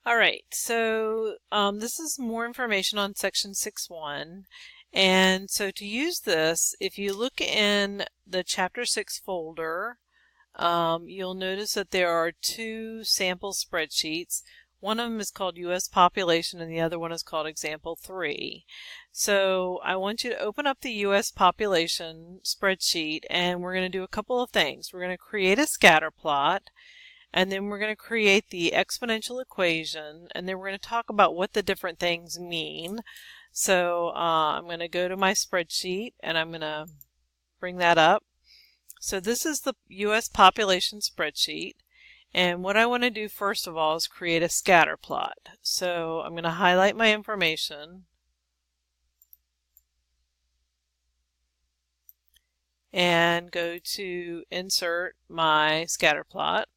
All right, so this is more information on section 6.1. And so to use this, if you look in the chapter 6 folder, you'll notice that there are two sample spreadsheets. One of them is called U.S. Population and the other one is called Example 3. So I want you to open up the U.S. Population spreadsheet and we're going to do a couple of things. We're going to create a scatter plot. And then we're going to create the exponential equation, and then we're going to talk about what the different things mean. So I'm going to go to my spreadsheet, and I'm going to bring that up. So this is the U.S. population spreadsheet, and what I want to do first of all is create a scatter plot. So I'm going to highlight my information, and go to Insert My Scatter Plot.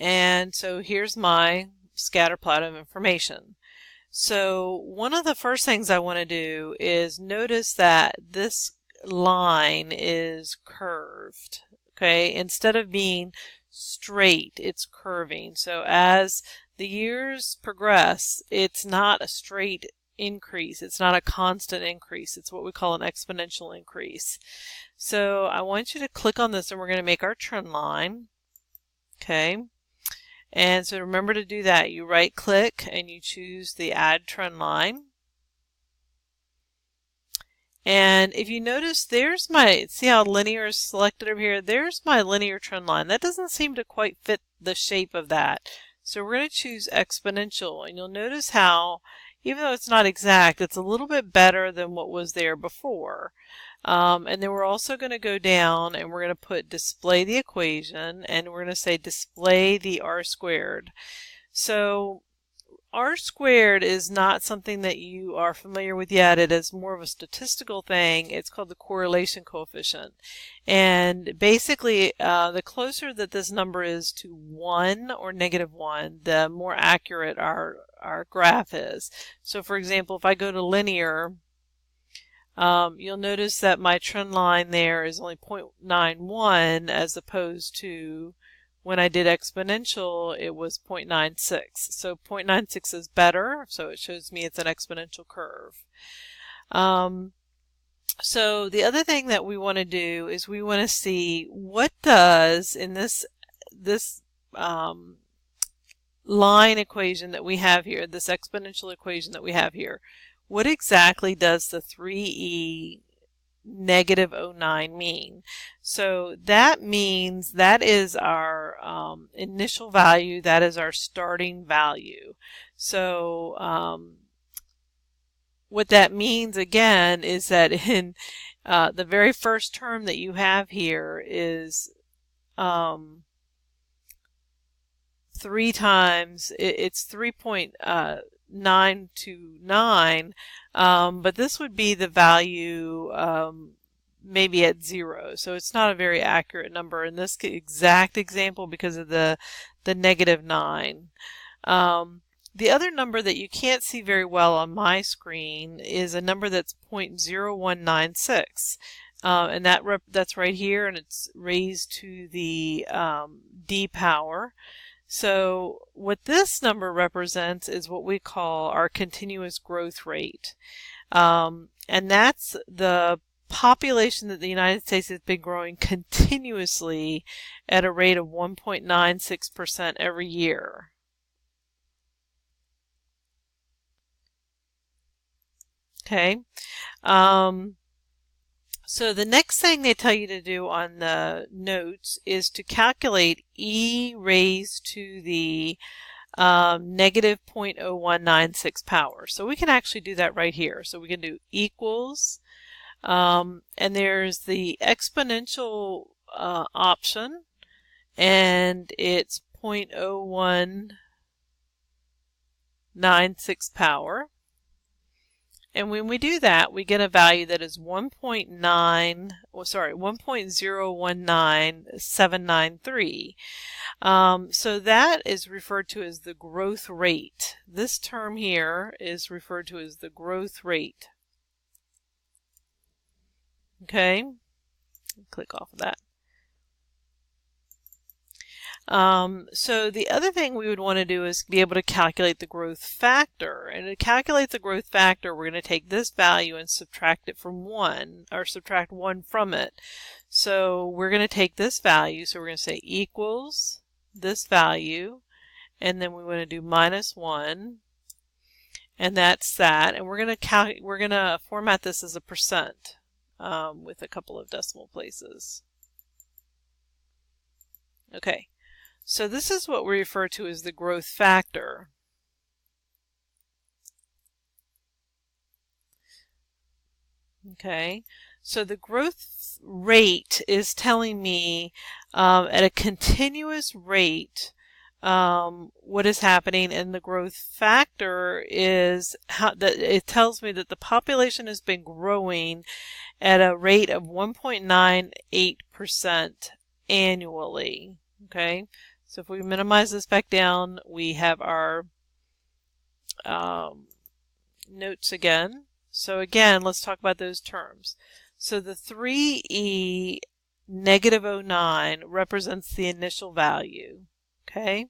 And so here's my scatter plot of information. So one of the first things I want to do is notice that this line is curved. Okay, instead of being straight, it's curving. So as the years progress, it's not a straight increase. It's not a constant increase. It's what we call an exponential increase. So I want you to click on this and we're going to make our trend line. Okay. And so remember to do that. You right click and you choose the add trend line. And if you notice, there's my, see how linear is selected over here? There's my linear trend line. That doesn't seem to quite fit the shape of that. So we're going to choose exponential, and you'll notice how, even though it's not exact, it's a little bit better than what was there before. And then we're also going to go down and we're going to put display the equation, and we're going to say display the r squared. So r squared is not something that you are familiar with yet. It is more of a statistical thing. It's called the correlation coefficient. And basically, the closer that this number is to 1 or -1, the more accurate our graph is. So for example, if I go to linear, you'll notice that my trend line there is only 0.91 as opposed to when I did exponential it was 0.96. So 0.96 is better, so it shows me it's an exponential curve. So the other thing that we want to do is we want to see what does in this line equation that we have here, this exponential equation that we have here, what exactly does the 3e -09 mean? So that means that is our initial value, that is our starting value. So what that means again is that in the very first term that you have here is 3 times, it's 3.929, but this would be the value maybe at 0. So it's not a very accurate number in this exact example because of the -9. The other number that you can't see very well on my screen is a number that's 0.0196. And that's right here, and it's raised to the d power. So what this number represents is what we call our continuous growth rate. And that's the population that the United States has been growing continuously at a rate of 1.96% every year. Okay. So the next thing they tell you to do on the notes is to calculate e raised to the -0.0196 power. So we can actually do that right here. So we can do equals, and there's the exponential option, and it's 0.0196 power. And when we do that, we get a value that is 1.019793. So that is referred to as the growth rate. This term here is referred to as the growth rate. Okay, click off of that. So the other thing we would want to do is be able to calculate the growth factor. And to calculate the growth factor, we're going to take this value and subtract it from 1, or subtract 1 from it. So we're going to take this value, so we're going to say equals this value, and then we want to do minus 1, and that's that. And we're going to format this as a percent with a couple of decimal places. Okay. So this is what we refer to as the growth factor. Okay, so the growth rate is telling me at a continuous rate what is happening, and the growth factor is it tells me that the population has been growing at a rate of 1.98% annually. Okay. So if we minimize this back down, we have our notes again. So again, let's talk about those terms. So the 3e negative 09 represents the initial value. Okay,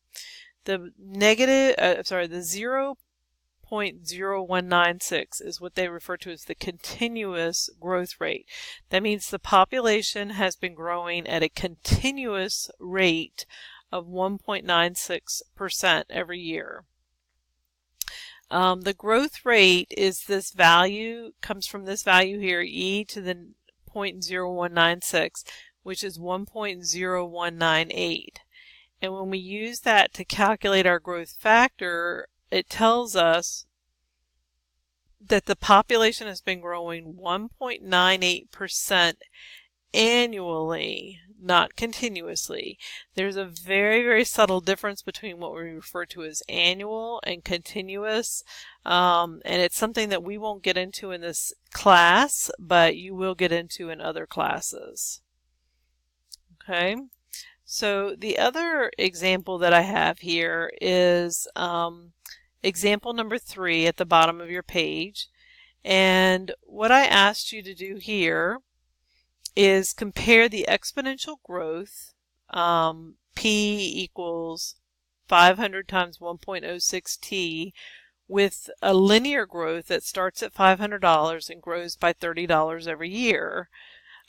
the the 0.0196 is what they refer to as the continuous growth rate. That means the population has been growing at a continuous rate of 1.96% every year. The growth rate is this value, comes from this value here, e to the 0.0196, which is 1.0198. And when we use that to calculate our growth factor, it tells us that the population has been growing 1.98% annually, not continuously. There's a very, very subtle difference between what we refer to as annual and continuous, and it's something that we won't get into in this class, but you will get into in other classes. Okay, so the other example that I have here is example number 3 at the bottom of your page, and what I asked you to do here is compare the exponential growth, P equals 500 times 1.06t, with a linear growth that starts at $500 and grows by $30 every year.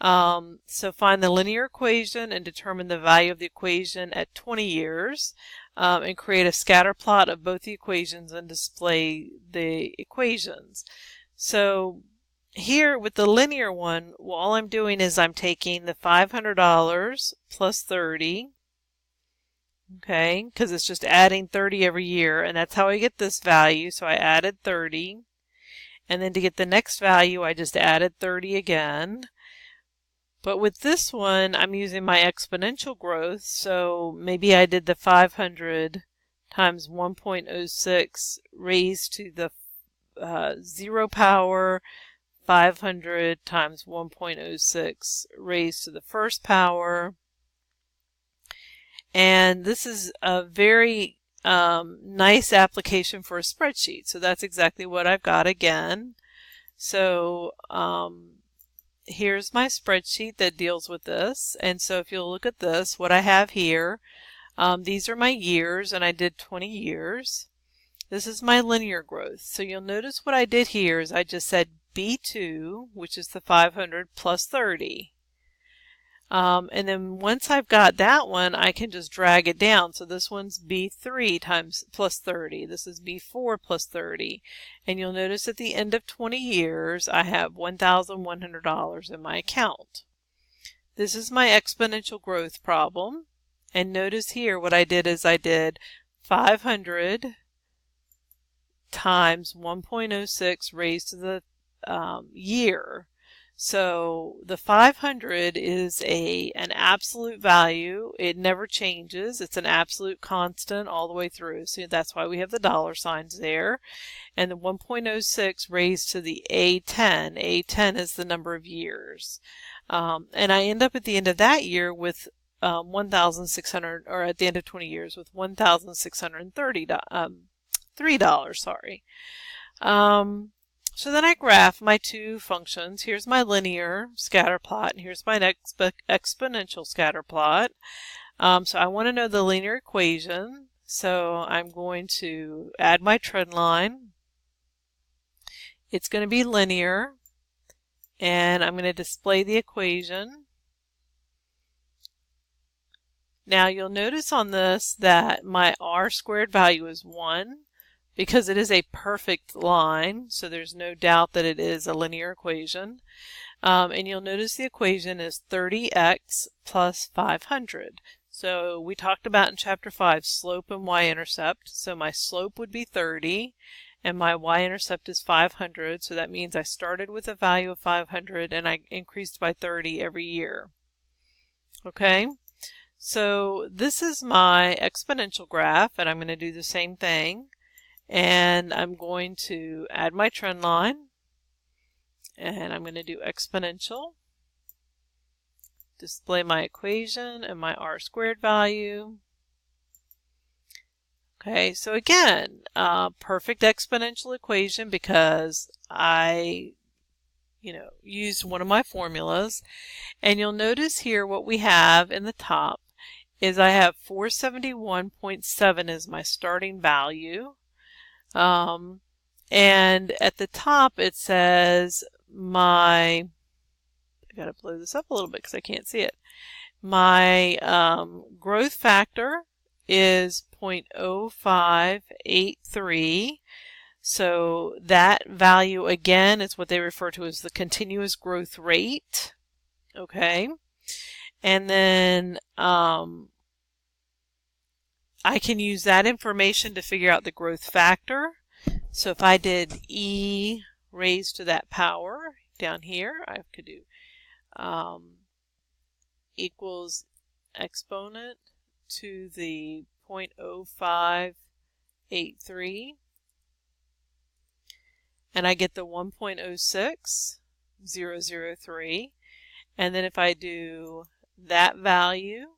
So find the linear equation and determine the value of the equation at 20 years, and create a scatter plot of both the equations and display the equations. So here with the linear one, well, all I'm doing is I'm taking the $500 plus 30, okay, because it's just adding 30 every year, and that's how I get this value. So I added 30, and then to get the next value, I just added 30 again. But with this one, I'm using my exponential growth, so maybe I did the 500 times 1.06 raised to the 0 power, 500 times 1.06 raised to the first power. And this is a very nice application for a spreadsheet. So that's exactly what I've got again. So here's my spreadsheet that deals with this. And so if you'll look at this, what I have here, these are my years, and I did 20 years. This is my linear growth. So you'll notice what I did here is I just said B2, which is the 500 plus 30. And then once I've got that one, I can just drag it down. So this one's B3 times plus 30. This is B4 plus 30. And you'll notice at the end of 20 years, I have $1,100 in my account. This is my exponential growth problem. And notice here what I did is I did 500 times 1.06 raised to the year. So the 500 is an absolute value. It never changes. It's an absolute constant all the way through. So that's why we have the dollar signs there. And the 1.06 raised to the A10. A10 is the number of years. And I end up at the end of that year with 1,600, or at the end of 20 years with $1,633, sorry. So then I graph my two functions. Here's my linear scatter plot, and here's my exponential scatter plot. So I want to know the linear equation. So I'm going to add my trend line. It's going to be linear, and I'm going to display the equation. Now you'll notice on this that my r squared value is 1 because it is a perfect line, so there's no doubt that it is a linear equation. And you'll notice the equation is 30x plus 500. So we talked about in chapter 5 slope and y-intercept. So my slope would be 30 and my y-intercept is 500. So that means I started with a value of 500 and I increased by 30 every year. Okay, so this is my exponential graph, and I'm going to do the same thing. And I'm going to add my trend line. And I'm going to do exponential, display my equation and my r squared value. Okay, so again, perfect exponential equation because I, used one of my formulas. And you'll notice here what we have in the top is I have 471.7 as my starting value. And at the top it says I gotta blow this up a little bit because I can't see it. My growth factor is 0.0583. So that value again is what they refer to as the continuous growth rate. Okay. And then I can use that information to figure out the growth factor. So if I did e raised to that power down here, I could do equals exponent to the 0.0583, and I get the 1.06003. And then if I do that value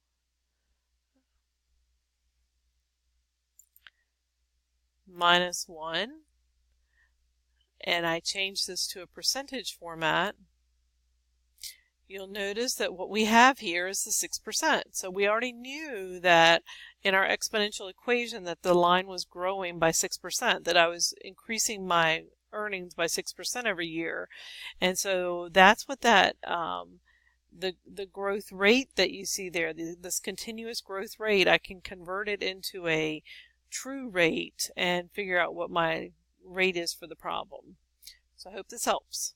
minus 1, and I change this to a percentage format, you'll notice that what we have here is the 6%. So we already knew that in our exponential equation that the line was growing by 6%, that I was increasing my earnings by 6% every year. And so that's what that the growth rate that you see there, this continuous growth rate, I can convert it into a true rate and figure out what my rate is for the problem. So I hope this helps.